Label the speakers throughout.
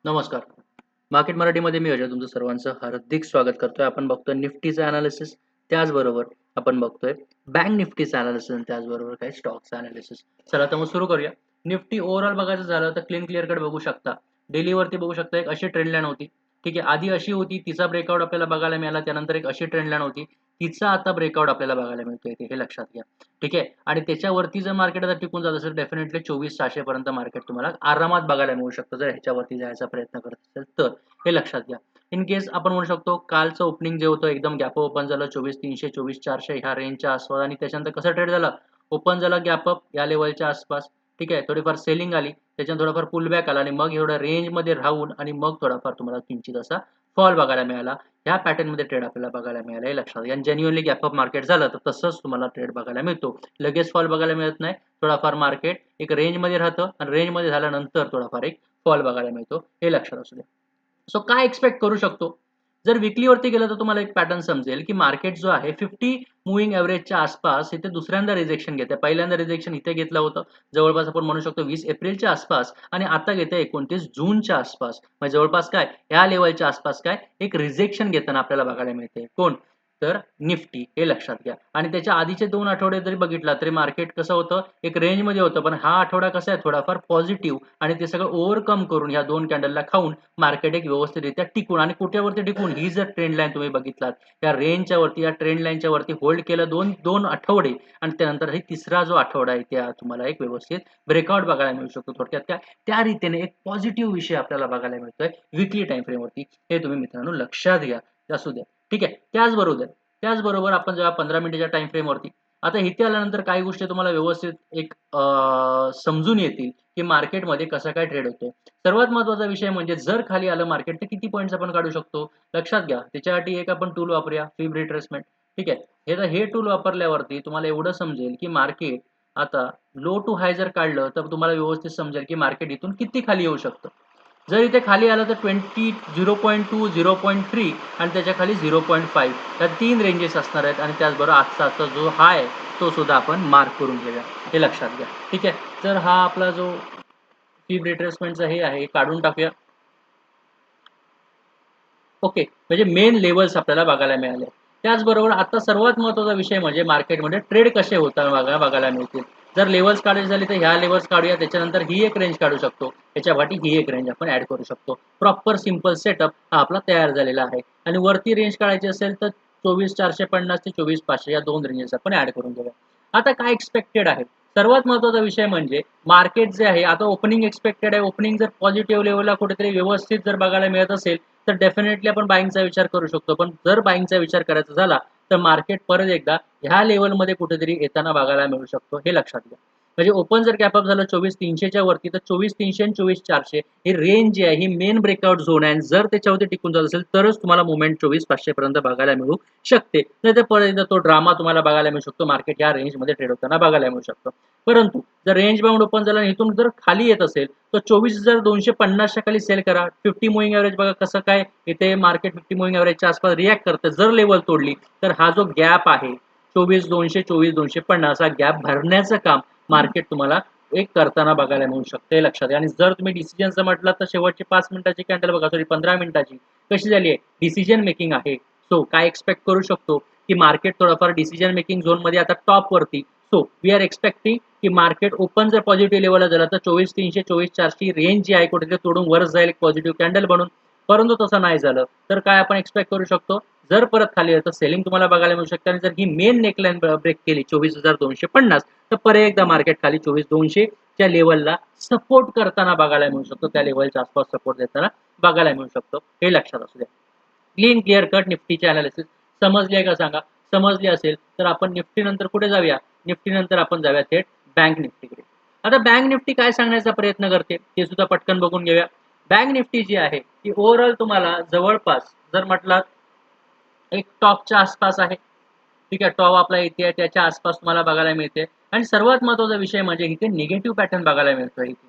Speaker 1: नमस्कार. मार्केट मराठीमध्ये मी अजय तुमचं सर्वांचं हार्दिक स्वागत करतोय. आपण बघतोय निफ्टीचं एनालिसिस, त्याचबरोबर आपण बघतोय बँक निफ्टीचं एनालिसिस आणि त्याचबरोबर काही स्टॉक्सचं एनालिसिस. चला तर मग सुरू करूया. निफ्टी ओव्हरऑल बघायचं झालं तर क्लीअर कट बघू शकता. डेलीवरती बघू शकता एक अशी ट्रेंड लाईन होती. ठीक आहे. आधी अशी होती, तिचा ब्रेकआउट आपल्याला बघायला मिळाला. त्यानंतर एक अशी ट्रेंड लाईन होती. तिचा आता ब्रेकआउट आपल्याला बघायला मिळतोय हे लक्षात घ्या. ठीक आहे. आणि त्याच्यावरती जर मार्केट आता टिकून जात असेल डेफिनेटली 24,600 पर्यंत मार्केट तुम्हाला आरामात बघायला मिळू शकतं जर ह्याच्यावरती जायचा प्रयत्न करत असेल तर. हे लक्षात घ्या. इन केस आपण म्हणू शकतो कालचं ओपनिंग जे होतं एकदम गॅप ओपन झालं 24,300 24,400 ह्या रेंजच्या आसपास आणि त्याच्यानंतर कसं ट्रेड झालं, ओपन झाला गॅप अप या लेवलच्या आसपास. ठीक आहे. थोडीफार सेलिंग आली, त्याच्यानंतर थोडाफार पुल बॅक आला आणि मग एवढ्या रेंजमध्ये राहून आणि मग थोडाफार तुम्हाला किंचित असा फॉल बघायला मिळाला. ह्या पॅटर्नमध्ये ट्रेड आपल्याला बघायला मिळाला हे लक्षात घ्या. आणि जेन्युइनली गॅप अप मार्केट झालं तर तसंच तुम्हाला ट्रेड बघायला मिळतो. लगेच फॉल बघायला मिळत नाही. थोडाफार मार्केट एक रेंजमध्ये राहतं आणि रेंजमध्ये झाल्यानंतर थोडाफार एक फॉल बघायला मिळतो हे लक्षात असू द्या. सो काय एक्सपेक्ट करू शकतो? जर विकलीवरती गेलं तर तुम्हाला एक पॅटर्न समजेल, की मार्केट जो आहे 50 मूव्हिंग एव्हरेजच्या आसपास इथे दुसऱ्यांदा रिजेक्शन घेते. पहिल्यांदा रिजेक्शन इथे घेतलं होतं. जवळपास आपण म्हणू शकतो 20 एप्रिलच्या आसपास आणि आता घेते 29 जूनच्या आसपास. म्हणजे जवळपास काय ह्या लेव्हलच्या आसपास काय एक रिजेक्शन घेताना आपल्याला बघायला मिळते. कोण? तर निफ्टी हे लक्षात घ्या. आणि त्याच्या आधीचे 2 आठवडे जरी बघितला तरी मार्केट कसं होतं एक रेंजमध्ये होतं. पण हा आठवडा कसा आहे थोडाफार पॉझिटिव्ह आणि ते सगळं ओव्हरकम करून ह्या 2 कॅन्डलला खाऊन मार्केट एक व्यवस्थितरित्या टिकून आणि कुठ्यावरती टिकून ही जर ट्रेंड लाईन तुम्ही बघितलात या रेंजच्या वरती या ट्रेंड लाईनच्या वरती होल्ड केलं 2 आठवडे आणि त्यानंतर हे तिसरा जो आठवडा आहे त्या तुम्हाला एक व्यवस्थित ब्रेकआउट बघायला मिळू शकतो. थोडक्यात त्या रीतीने एक पॉझिटिव्ह विषय आपल्याला बघायला मिळतोय विकली टाइम फ्रेमवरती. हे तुम्ही मित्रांनो लक्षात घ्या. असू द्या. ठीक आहे. त्याचबरोबर आपण जेव्हा 15 मिनिटाच्या टाइम फ्रेमवरती आता इथे आल्यानंतर काही गोष्टी तुम्हाला व्यवस्थित एक समजून येतील, की मार्केटमध्ये कसा काय ट्रेड होतोय. सर्वात महत्त्वाचा विषय म्हणजे जर खाली आलं मार्केट तर किती पॉइंट्स आपण काढू शकतो? लक्षात घ्या. त्याच्यासाठी एक आपण टूल वापरूया फिब रिट्रेसमेंट. ठीक आहे. हे टूल वापरल्यावरती तुम्हाला एवढं समजेल, की मार्केट आता लो टू हाय जर काढलं तर तुम्हाला व्यवस्थित समजेल, की मार्केट इथून किती खाली येऊ शकतं. जर इथे खाली आलं तर 20 0.2 0.3 आणि त्याच्या खाली 0.5 या 3 रेंजेस असणार आहेत आणि त्याचबरोबर आजचा जो हाय आहे तो सुद्धा आपण मार्क करून घेऊया. हे लक्षात घ्या. ठीक आहे. तर हा आपला जो फिब रिट्रेसमेंटचा हे आहे काढून टाकूया. ओके. म्हणजे मेन लेव्हल्स आपल्याला बघायला मिळाले. त्याचबरोबर आता सर्वात महत्त्वाचा विषय म्हणजे मार्केटमध्ये ट्रेड कसे होतात बघायला मिळतील. जर लेव्हल्स काढायची झाली तर ह्या लेव्हल्स काढूया. त्याच्यानंतर ही एक रेंज काढू शकतो. त्याच्यापाठी ही एक रेंज आपण ॲड करू शकतो. प्रॉपर सिंपल सेटअप हा आपला तयार झालेला आहे. आणि वरती रेंज काढायची असेल तर 24,450 ते 24,500 या 2 रेंजेस आपण ॲड करून घेऊया. आता काय एक्सपेक्टेड आहे? सर्वात महत्त्वाचा विषय म्हणजे मार्केट जे आहे आता ओपनिंग एक्सपेक्टेड आहे. ओपनिंग जर पॉझिटिव्ह लेव्हलला कुठेतरी व्यवस्थित जर बघायला मिळत असेल तर डेफिनेटली आपण बाईंगचा विचार करू शकतो. पण जर बाईंगचा विचार करायचा झाला तर मार्केट परत एकदा ह्या लेव्हलमध्ये कुठेतरी येताना बघायला मिळू शकतो हे लक्षात घ्या. म्हणजे ओपन जर गॅप अप झालं 24,300च्या वरती तर 24,300 आणि 24,400 ही रेंज जी आहे ही मेन ब्रेकआउट झोन आहे. जर त्याच्यावरती टिकून जात असेल तरच तुम्हाला मुवमेंट 24,500 पर्यंत बघायला मिळू शकते. नाहीतर परत एकदा तो ड्रामा तुम्हाला बघायला मिळू शकतो. मार्केट या रेंजमध्ये ट्रेड होताना बघायला मिळू शकतो. परंतु जर रेंज बाउंड ओपन झाला आणि इथून जर खाली येत असेल तर 24,250च्या खाली सेल करा. 50 मूव्हिंग एव्हरेज बघा कसं काय इथे मार्केट 50 मूव्हिंग एव्हरेजच्या आसपास रिॲक्ट करतं. जर लेवल तोडली तर हा जो गॅप आहे 24,200 24,250 हा गॅप भरण्याचं काम मार्केट तुम्हाला एक करताना बघायला मिळू शकते हे लक्षात घ्या. आणि जर तुम्ही डिसिजनचं म्हटलं तर शेवटची 5 मिनिटाची कॅन्डल बघा सॉरी 15 मिनिटाची कशी झाली आहे डिसिजन मेकिंग आहे. सो काय एक्सपेक्ट करू शकतो की मार्केट थोडंफार डिसिजन मेकिंग झोनमध्ये आता टॉपवरती. सो वी आर एक्सपेक्टिंग की मार्केट ओपन जर पॉझिटिव्ह लेवलला झालं तर 24,300 24,400 रेंज जी आहे कुठेतरी तोडून वर जाईल एक पॉझिटिव्ह कॅन्डल बनून. परंतु तसं नाही झालं तर काय आपण एक्सपेक्ट करू शकतो जर परत खाली आलं तर सेलिंग तुम्हाला बघायला मिळू शकते. आणि जर ही मेन नेकलाईन ब्रेक केली 24,250 तर परत एकदा मार्केट खाली 24,200 च्या लेवलला सपोर्ट करताना बघायला मिळू शकतो. त्या लेवलच्या आसपास सपोर्ट देताना बघायला मिळू शकतो हे लक्षात असू द्या. क्लीअर कट निफ्टीचे अनालिसिस समजली आहे का सांगा? समजली असेल तर आपण निफ्टी नंतर कुठे जाऊया? निफ्टी नंतर आपण जाऊया थेट बँक निफ्टीकडे. आता बँक निफ्टी काय सांगण्याचा प्रयत्न करते ते सुद्धा पटकन बघून घेऊया. बँक निफ्टी जी आहे ती ओव्हरऑल तुम्हाला जवळपास जर म्हटलात एक टॉपच्या आसपास आहे. ठीक आहे. टॉप आपला इथे आहे त्याच्या आसपास तुम्हाला बघायला मिळते. आणि सर्वात महत्त्वाचा विषय म्हणजे इथे निगेटिव्ह पॅटर्न बघायला मिळतो इथे.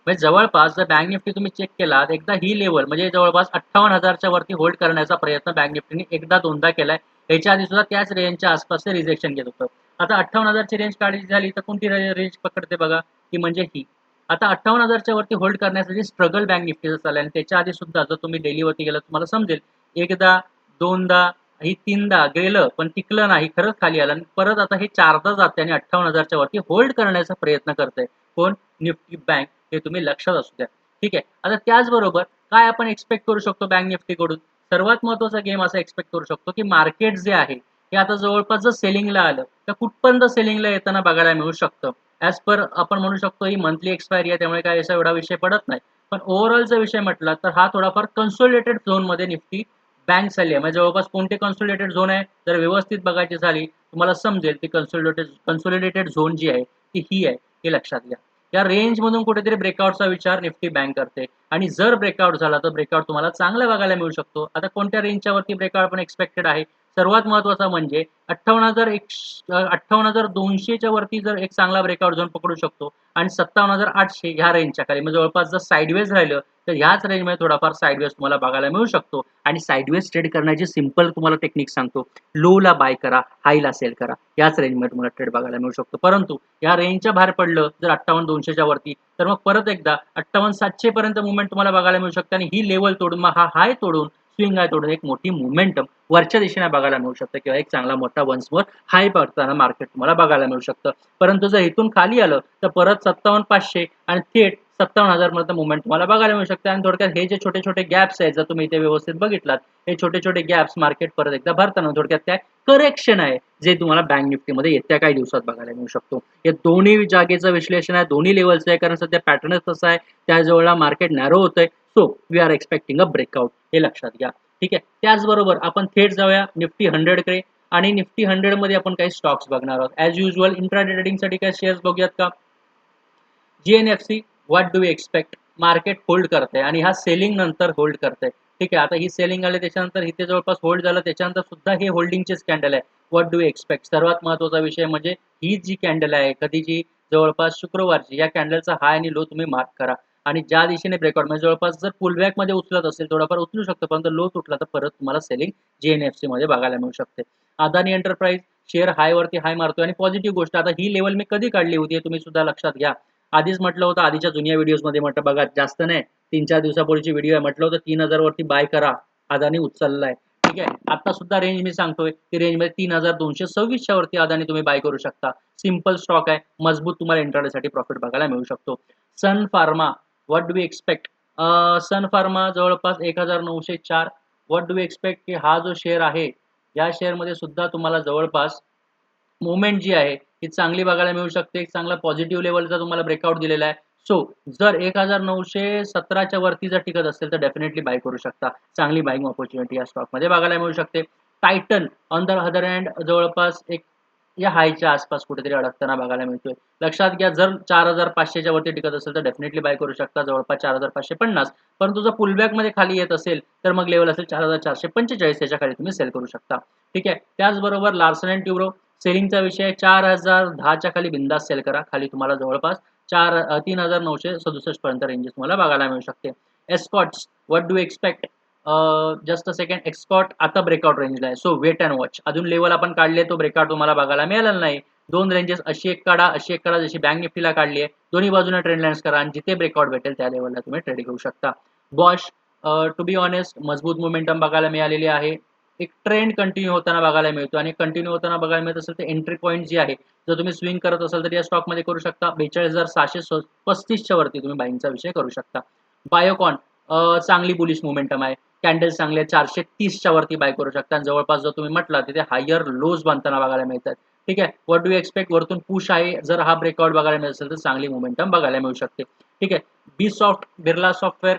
Speaker 1: म्हणजे जवळपास जर बँक निफ्टी तुम्ही चेक केलात एकदा ही लेवल म्हणजे जवळपास 58,000च्या वरती होल्ड करण्याचा प्रयत्न बँक निफ्टीने एकदा दोनदा केलाय. याच्या आधी सुद्धा त्याच रेंजच्या आसपास ते रिजेक्शन घेत होतं. आता 58,000ची रेंज काढायची झाली तर कोणती रेंज पकडते बघा ती म्हणजे ही. आता 58,000च्या वरती होल्ड करण्यासाठी स्ट्रगल बँक निफ्टीचं चाललंय आणि त्याच्या आधी सुद्धा जर तुम्ही डेलीवरती गेलात तुम्हाला समजेल एकदा, दोनदा, ही तीनदा गेलं पण टिकलं नाही, खरंच खाली आलं आणि परत आता हे चारदा जाते आणि 58,000च्या वरती होल्ड करण्याचा प्रयत्न करतंय. कोण? Nifty bank. हे तुम्ही लक्षात असू द्या. ठीक आहे. आता त्याचबरोबर काय आपण एक्सपेक्ट करू शकतो बँक निफ्टीकडून? सर्वात महत्त्वाचा गेम असा एक्सपेक्ट करू शकतो, की मार्केट जे आहे, हे आता जवळपास जर सेलिंगला आलं, तर कुठपर्यंत सेलिंगला येताना बघायला मिळू शकतं. ॲज पर आपण म्हणू शकतो ही मंथली एक्सपायरी आहे, त्यामुळे काही असा एवढा विषय पडत नाही. पण ओव्हरऑलचा विषय म्हटला तर हा थोडाफार कन्सोलिडेटेड झोनमध्ये निफ्टी बँक चालली आहे. म्हणजे जवळपास कोणते कन्सोलिडेटेड झोन आहे? जर व्यवस्थित बघायची झाली, तुम्हाला समजेल ती कन्सोलिडेटेड झोन जी आहे, ती ही आहे, हे लक्षात घ्या. या रेंजमधून कुठेतरी ब्रेकआउटचा विचार निफ्टी बँक करते आणि जर ब्रेकआउट झाला तर ब्रेकआउट तुम्हाला चांगला बघायला मिळू शकतो. आता कोणत्या रेंजच्या वरती ब्रेकआउट पण एक्सपेक्टेड आहे? सर्वात महत्त्वाचा म्हणजे 58,200च्या वरती जर एक चांगला ब्रेकआउट झोन पकडू शकतो आणि 57,800 ह्या रेंजच्या खाली म्हणजे जवळपास जर साइडवेज राहिलं तर ह्याच रेंजमध्ये थोडाफार साइडवेज तुम्हाला बघायला मिळू शकतो आणि साइडवेज ट्रेड करण्याची सिंपल तुम्हाला टेक्निक सांगतो. लोला बाय करा, हायला सेल करा. याच रेंजमध्ये तुम्हाला ट्रेड बघायला मिळू शकतो. परंतु या रेंजच्या बाहेर पडलं जर 58,200च्या वरती तर मग परत एकदा 58,700 पर्यंत मूव्हमेंट तुम्हाला बघायला मिळू शकते आणि ही लेवल तोडून मग हा हाय तोडून स्विंग हाय तोडून एक मोठी मूव्हमेंटम वरच्या दिशेने बघायला मिळू शकतं किंवा एक चांगला मोठा वन्स मोर हाय पडताना मार्केट तुम्हाला बघायला मिळू शकतं. परंतु जर इथून खाली आलं तर परत 57,500 आणि थेट 57,000 पर्यंत मूव्हमेंट तुम्हाला बघायला मिळू शकते आणि थोडक्यात हे जे छोटे-छोटे गॅप्स आहेत जर तुम्ही इथे व्यवस्थित बघितलात, हे छोटे-छोटे गॅप्स मार्केट परत एकदा भरताना थोडक्यात काय करेक्शन आहे, जे तुम्हाला बँक निफ्टीमध्ये येत्या काही दिवसात बघायला मिळू शकतो. या दोन्ही जागेचं विश्लेषण आहे, दोन्ही लेव्हलचं आहे कारण सध्या पॅटर्नच तसा आहे. त्याजवळला मार्केट नॅरो होतंय. So we are expecting a breakout हे लक्षात घ्या. ठीक आहे. त्याचबरोबर आपण थेट जाऊया निफ्टी 100 कडे आणि निफ्टी 100 मध्ये आपण काही स्टॉक्स बघणार आहोत. ॲज युजुअल इंट्राडे ट्रेडिंगसाठी काही शेअर्स बघूयात का? GNFC what do we expect? Market hold करतंय आणि हा सेलिंग नंतर होल्ड करतंय. ठीक आहे. आता ही सेलिंग आली त्याच्यानंतर इथे जवळपास होल्ड झालं त्याच्यानंतर सुद्धा हे होल्डिंगचेच कॅन्डल आहे. What do we expect? सर्वात महत्त्वाचा विषय म्हणजे ही जी कॅन्डल आहे कधीची जवळपास शुक्रवारची या कॅन्डलचा हाय आणि लो तुम्ही मार्क करा आणि ज्या दिशेने ब्रेकआउट म्हणजे जवळपास जर पुलबॅकमध्ये उचलत असेल थोडाफार उचलू शकतो परंतु लो तुटला तर परत तुम्हाला सेलिंग GNFC मध्ये बघायला मिळू शकते. अदानी एंटरप्राइज शेअर हाय वरती हाय मारतोय आणि पॉझिटिव्ह गोष्ट आता ही लेवल मी कधी काढली होती हे तुम्ही सुद्धा लक्षात घ्या. आधीच म्हटलं होतं आधीच्या जुन्या व्हिडिओजमध्ये म्हटलं बघा जास्त नाही 3-4 दिवसापूर्वीची व्हिडिओ आहे म्हटलं होतं 3,000 वरती बाय करा. अदानी उचललाय. ठीक आहे. आता सुद्धा रेंज मी सांगतोय की रेंजमध्ये 3,226च्या वरती अदानी तुम्ही बाय करू शकता. सिंपल स्टॉक आहे. मजबूत तुम्हाला इंट्राडेसाठी प्रॉफिट बघायला मिळू शकतो. Sun pharma what do we expect? Sun pharma जवळपास 1,904 व्हॉट डू वी एक्सपेक्ट की हा जो शेअर आहे, या शेअरमध्ये सुद्धा तुम्हाला जवळपास मूव्हमेंट जी आहे ही चांगली बघायला मिळू शकते. एक चांगला पॉझिटिव्ह लेव्हलचा तुम्हाला ब्रेकआउट दिलेला आहे. सो जर 1917च्या वरती जर टिकत असेल तर डेफिनेटली बाय करू शकता. चांगली बायिंग अपॉर्च्युनिटी या स्टॉकमध्ये बघायला मिळू शकते. Titan on the other hand जवळपास एक या हायच्या आसपास कुठेतरी अडकताना बघायला मिळतोय. लक्षात घ्या जर 4,500च्या वरती टिकत असेल तर डेफिनेटली बाय करू शकता जवळपास 4,550 परंतु जर पुलबॅकमध्ये खाली येत असेल तर मग लेवल असेल 4,445 याच्या खाली तुम्ही सेल करू शकता. ठीक आहे. त्याचबरोबर लार्सन अँड ट्युब्रो सेलिंगचा विषय 4,010च्या खाली बिंदास सेल करा. खाली तुम्हाला जवळपास 3,967 पर्यंत रेंजेस तुम्हाला बघायला मिळू शकते. Escorts what do expect? Just a second Escort आता ब्रेकआउट रेंजला आहे. So wait and watch. अजून लेवल आपण काढले तो ब्रेकआउट तुम्हाला बघायला मिळालेला नाही. 2 रेंजेस अशी एक काढा, अशी एक काढा जशी बँक निफ्टीला काढली आहे. दोन्ही बाजूने ट्रेंड लाईन्स करा आणि जिथे ब्रेकआउट भेटेल त्या लेवलला तुम्ही ट्रेड घेऊ शकता. बॉश टू बी ऑनेस्ट मजबूत मोमेंटम बघायला मिळालेली आहे. एक ट्रेंड कंटिन्यू होताना बघायला मिळतो आणि कंटिन्यू होताना बघायला मिळत असेल तर एंट्री पॉईंट जी आहे जर तुम्ही स्विंग करत असाल तर या स्टॉकमध्ये करू शकता. 42,635च्या वरती तुम्ही बाईंगचा विषय करू शकता. बायोकॉन चांगली बुलिश मोमेंटम आहे. कॅन्डल चांगले 430च्या वरती बाय करू शकता आणि जवळपास जर तुम्ही म्हटला तिथे हायर लोज बांधताना बघायला मिळतात. ठीक आहे. What do expect? वरतून पुश आहे. जर हा ब्रेकआउट बघायला मिळत असेल तर चांगली मोमेंटम बघायला मिळू शकते. ठीक आहे. बिर्ला सॉफ्टवेअर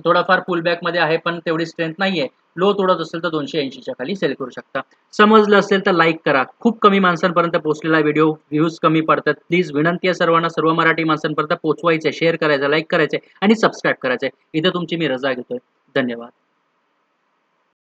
Speaker 1: थोडाफार पुलबॅकमध्ये आहे पण तेवढी स्ट्रेंथ नाहीये. लो तोडत असेल तर 280च्या खाली सेल करू शकता. समजलं असेल तर लाईक करा. खूप कमी माणसांपर्यंत पोहोचलेला व्हिडिओ व्ह्यूज कमी पडतात. प्लीज विनंती आहे सर्वांना सर्व मराठी माणसांपर्यंत पोहोचवायचे, शेअर करायचं, लाईक करायचे आणि सबस्क्राईब करायचे. इथे तुमची मी रजा घेतोय. धन्यवाद.